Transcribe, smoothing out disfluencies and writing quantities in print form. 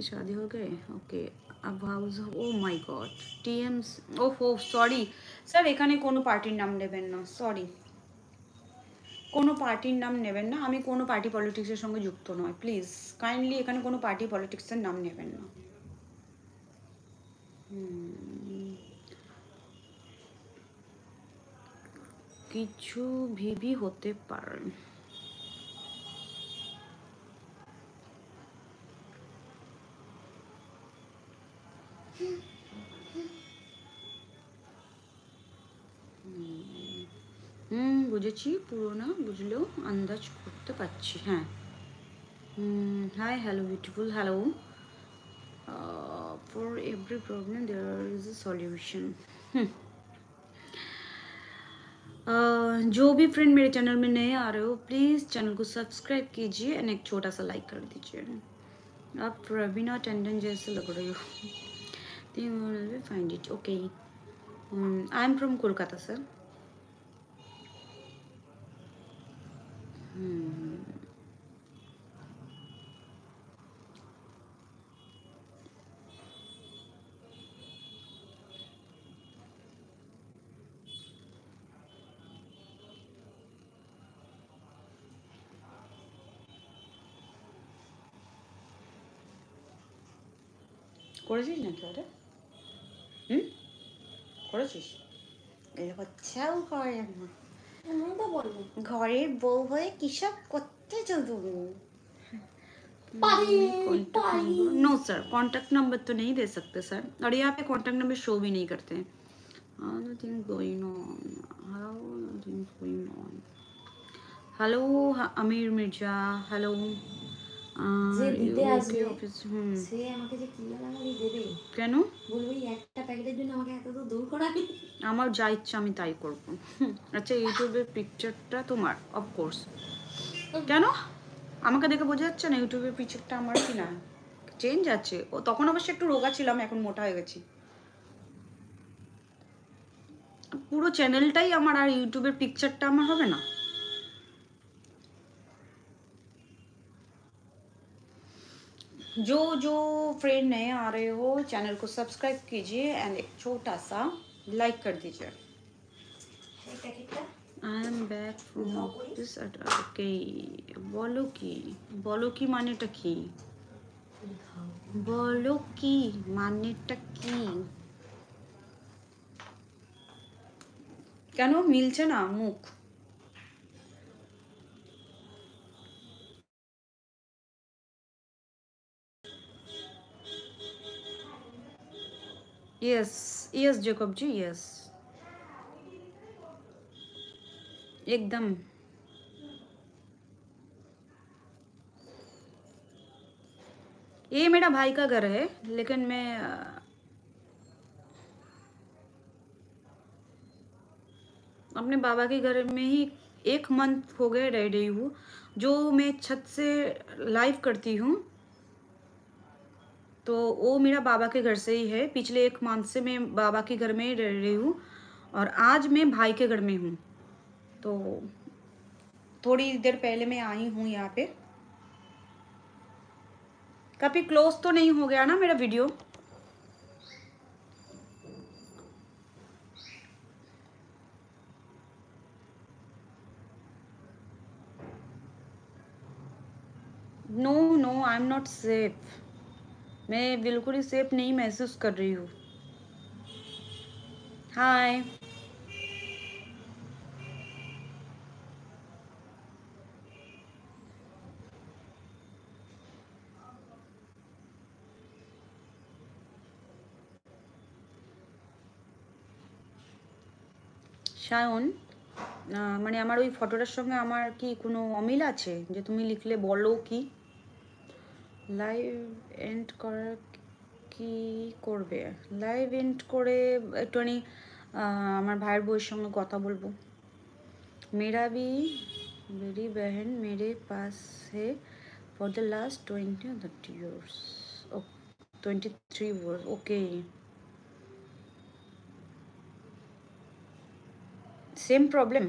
की शादी हो गए ओके अब हाउस ও মাই গড টিএমস ওহো সরি স্যার এখানে কোনো পার্টির নাম নেবেন না সরি কোনো পার্টির নাম নেবেন না আমি কোনো পার্টি পলিটিক্সের সঙ্গে যুক্ত নয় প্লিজ কাইন্ডলি এখানে কোনো পার্টি পলিটিক্সের নাম নেবেন না কিছু ভিবি হতে পারে বুঝেছি পুরোনো বুঝলেও আন্দাজ করতে পারছি হ্যাঁ hi hello beautiful hello for every problem there is a solution जो भी फ्रेंड मेरे चैनल में नए आ रहे हो प्लीज़ चैनल को सब्सक्राइब कीजिए एंड एक छोटा सा लाइक कर दीजिए आप रवीना टंडन जैसे लग रही हो find it okay I am from Kolkata sir করেছিস নাকি ওটা করেছিস লজ্জাও করে না ঘরের বউ হয়ে কিসব করতেছো তুমি नो सर कॉन्टैक्ट नंबर तो नहीं दे सकते सर और यहाँ पे कॉन्टैक्ट नंबर शो भी नहीं करते हैं हेलो अमीर मिर्जा हेलो যে দিতে আসবে সে আমাকে যে কি গালাগালি দেবে কেন বলবি একটা প্যাকেটের জন্য আমাকে এত দূর করাবি আমার যা ইচ্ছা আমি তাই করব আচ্ছা ইউটিউবের পিকচারটা তোমার অফকোর্স কেন আমাকে দেখে বোঝা যাচ্ছে না ইউটিউবের পিকচারটা আমার কি না চেঞ্জ আছে ও তখন অবশ্য একটু রোগা ছিলাম এখন মোটা হয়ে গেছি পুরো চ্যানেলটাই আমার আর ইউটিউবের পিকচারটা আমার হবে না जो जो फ्रेंड नए आ रहे हो चैनल को सब्सक्राइब कीजिए एंड एक छोटा सा लाइक कर दीजिए I am back from office okay बोलो की मानेटा की बोलो की मानेटा की কেন মিলছে না মুখ यस यस जेकब जी यस एकदम ये मेरा भाई का घर है लेकिन मैं अपने बाबा के घर में ही 1 मंथ हो गए रह रही हूँ जो मैं छत से लाइव करती हूँ तो वो मेरा बाबा के घर से ही है पिछले 1 मंथ से मैं बाबा के घर में ही रह रही हूँ और आज मैं भाई के घर में हूँ तो थोड़ी देर पहले मैं आई हूँ यहाँ पे कभी क्लोज तो नहीं हो गया ना मेरा video no no I am not safe मैं बिल्कुल ही सेफ नहीं महसूस कर रही हूँ हाय সায়ন মানে আমার ওই ফটোটার সঙ্গে আমার কি কোনো অমিল আছে যে তুমি লিখলে বলো কি লাইভ এন্ড করার কি করবে লাইভ এন্ড করে একটুখানি আমার ভাইয়ের বউয়ের সঙ্গে কথা বলবো मेरा भी मेरी बहन मेरे पास है for the last 20-30 years 23 years okay same problem